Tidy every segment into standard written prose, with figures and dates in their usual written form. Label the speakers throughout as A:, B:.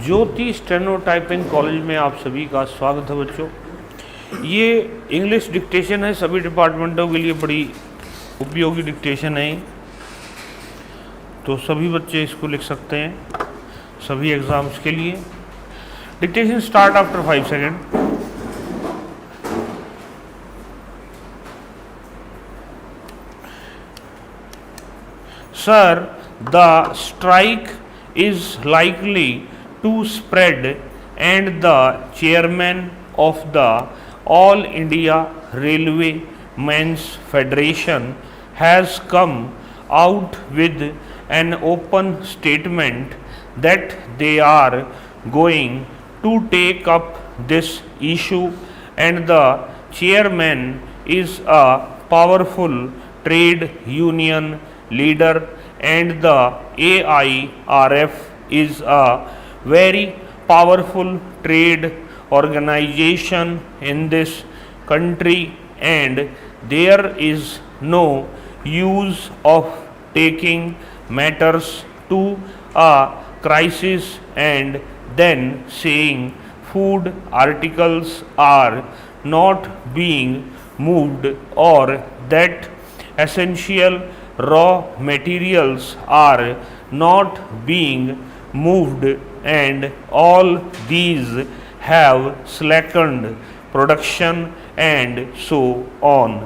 A: ज्योति steno typing college में आप सभी का स्वागत है बच्चों। ये इंग्लिश डिक्टेशन है, सभी डिपार्टमेंटों के लिए बड़ी उपयोगी डिक्टेशन है, तो सभी बच्चे इसको लिख सकते हैं सभी एग्ज़ाम्स के लिए। Dictation start after 5 second. Sir, the strike is likely to spread and the chairman of the All India Railway Men's Federation has come out with an open statement that they are going to take up this issue, and the chairman is a powerful trade union leader and the AIRF is a very powerful trade organization in this country, and there is no use of taking matters to a crisis and then saying food articles are not being moved or that essential raw materials are not being moved, and all these have slackened production and so on.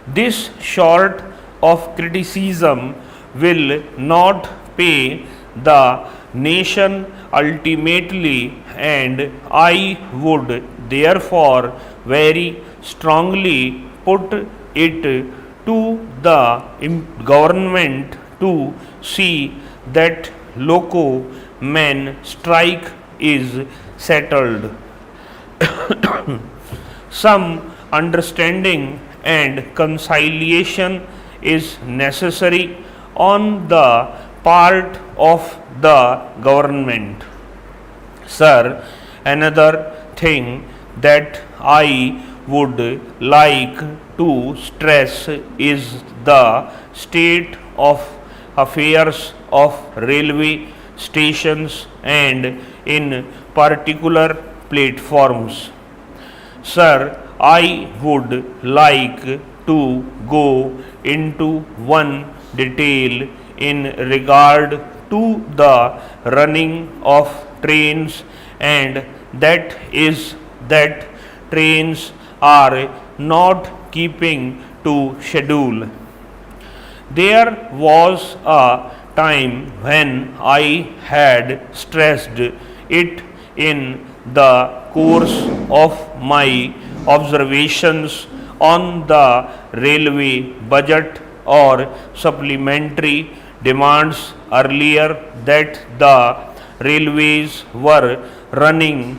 A: This sort of criticism will not pay the nation ultimately, and I would therefore very strongly put it to the government to see that loco men strike is settled. Some understanding and conciliation is necessary on the part of the government. Sir, another thing that I would like to stress is the state of affairs of railway stations and in particular platforms. Sir, I would like to go into one detail in regard to the running of trains, and that is that trains are not keeping to schedule. There was a time when I had stressed it in the course of my observations on the railway budget or supplementary demands earlier that the railways were running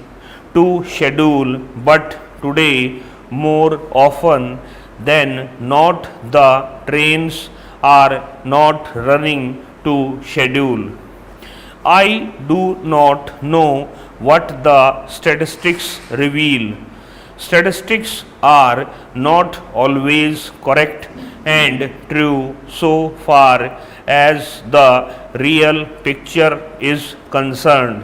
A: to schedule, but today more often than not the trains are not running to schedule. I do not know what the statistics reveal. Statistics are not always correct and true so far as the real picture is concerned.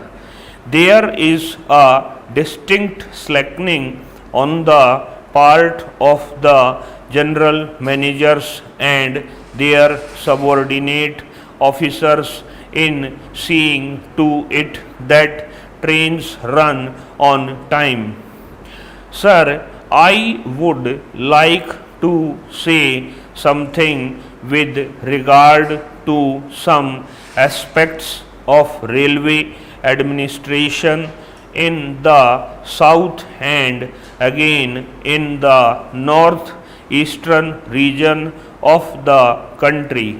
A: There is a distinct slackening on the part of the general managers and their subordinate officers in seeing to it that trains run on time. Sir, I would like to say something with regard to some aspects of railway administration in the south and again in the north eastern region of the country.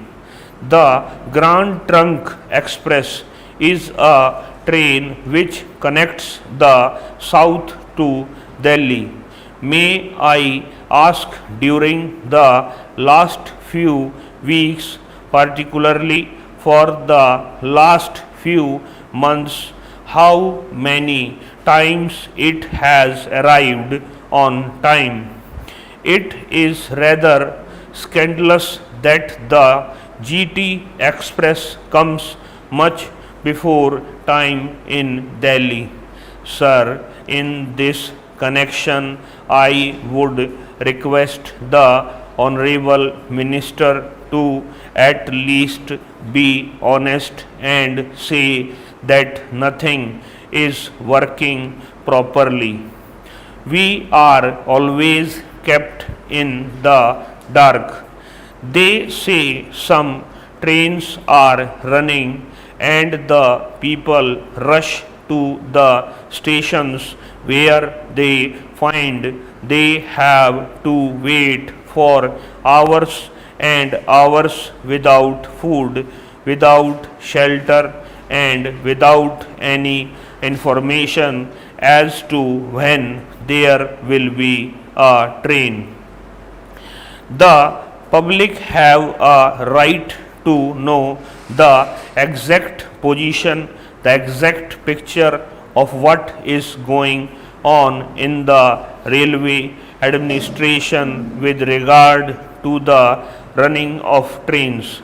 A: The Grand Trunk Express is a train which connects the south to Delhi. May I ask, during the last few weeks, particularly for the last few months, how many times it has arrived on time? It is rather scandalous that the GT Express comes much before time in Delhi. Sir, in this connection, I would request the Honorable Minister to at least be honest and say that nothing is working properly. We are always kept in the dark. They say some trains are running and the people rush to the stations where they find they have to wait for hours and hours without food, without shelter, and without any information as to when there will be a train. The public have a right to know the exact position, the exact picture of what is going on in the railway administration with regard to the running of trains.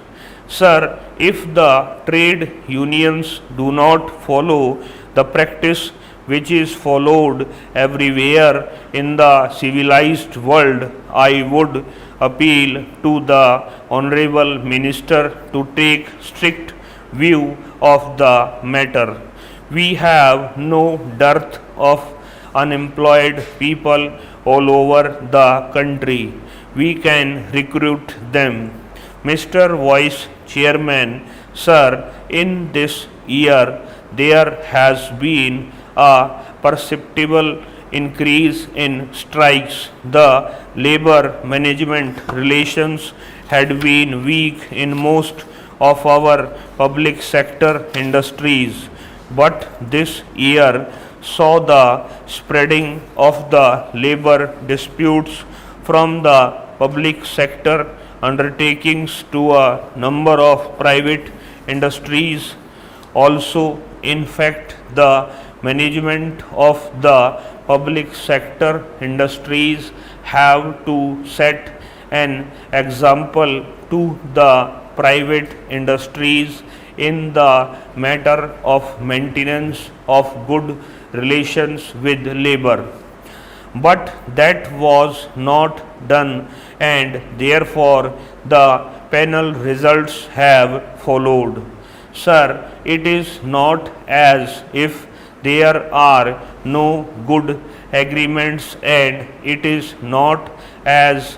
A: Sir, if the trade unions do not follow the practice which is followed everywhere in the civilized world, I would appeal to the Honorable Minister to take strict view of the matter. We have no dearth of unemployed people all over the country. We can recruit them. Mr. Vice Chairman, sir, in this year there has been a perceptible increase in strikes. The labor management relations had been weak in most of our public sector industries, but this year saw the spreading of the labor disputes from the public sector undertakings to a number of private industries. Also, in fact, the management of the public sector industries have to set an example to the private industries in the matter of maintenance of good relations with labor. But that was not done, and therefore the panel results have followed. Sir, it is not as if there are no good agreements, and it is not as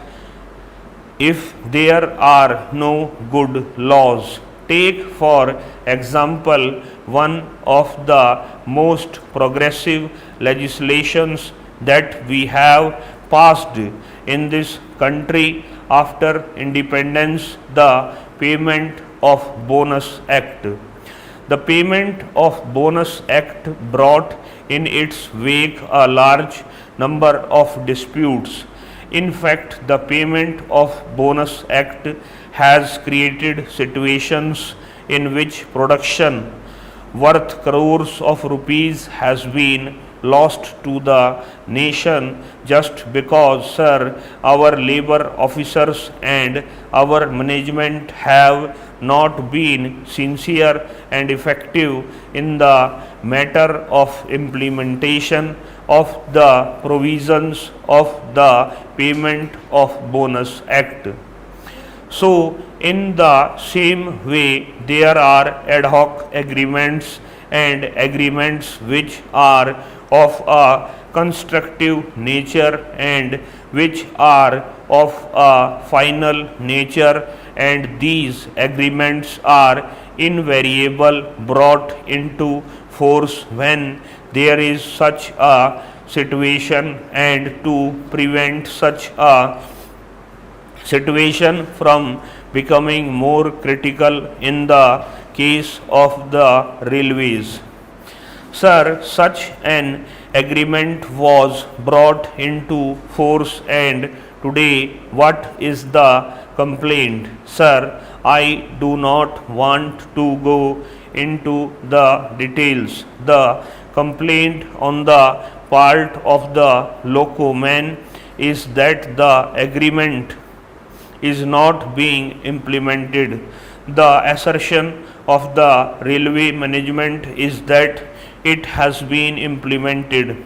A: if there are no good laws. Take, for example, one of the most progressive legislations that we have passed in this country after independence, the Payment of Bonus Act. The Payment of Bonus Act brought in its wake a large number of disputes. In fact, the Payment of Bonus Act has created situations in which production worth crores of rupees has been lost to the nation just because, sir, our labor officers and our management have not been sincere and effective in the matter of implementation of the provisions of the Payment of Bonus Act. So, in the same way, there are ad hoc agreements and agreements which are of a constructive nature and which are of a final nature, and these agreements are invariable brought into force when there is such a situation, and to prevent such a situation from becoming more critical in the case of the railways. Sir, such an agreement was brought into force, and today what is the complaint? Sir, I do not want to go into the details. The complaint on the part of the loco man is that the agreement is not being implemented. The assertion of the railway management is that it has been implemented.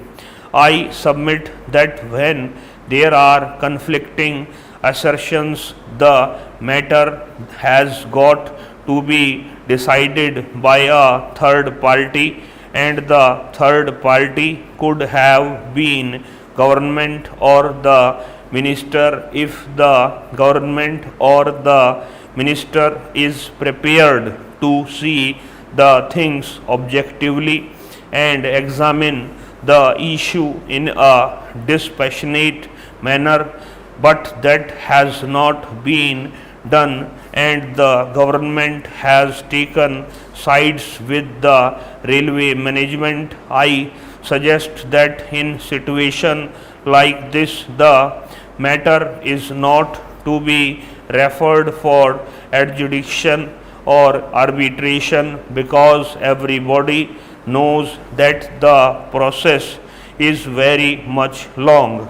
A: I submit that when there are conflicting assertions, the matter has got to be decided by a third party, and the third party could have been government or the minister. If the government or the minister is prepared to see the things objectively and examine the issue in a dispassionate manner, but that has not been done, and the government has taken sides with the railway management, I suggest that in situation like this, the matter is not to be referred for adjudication or arbitration, because everybody knows that the process is very much long.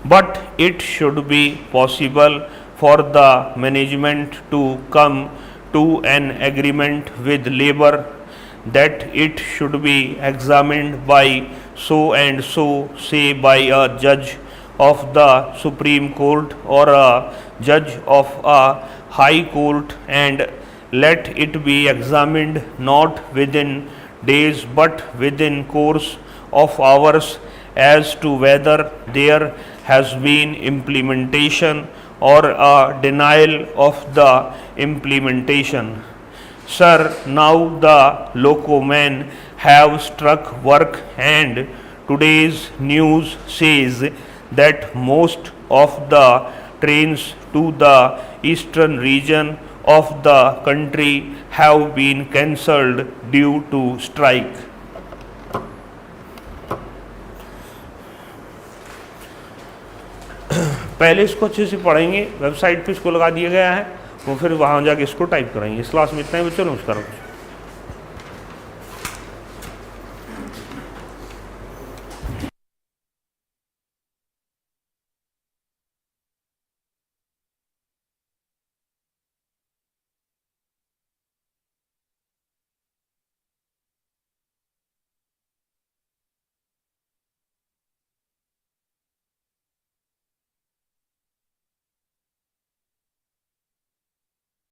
A: But it should be possible for the management to come to an agreement with labor that it should be examined by so and so, say by a judge of the Supreme Court or a judge of a high court, and let it be examined not within days but within course of hours, as to whether there has been implementation or a denial of the implementation. Sir, now the locomen have struck work, and today's news says that most of the trains to the eastern region of the country have been cancelled due to strike. पहले इसको अच्छे से पढ़ेंगे, website पे इसको लगा दिया गया है, वो फिर वहाँ जाके इसको टाइप करेंगे। इस क्लास में इतना ही बच्चों, नमस्कार।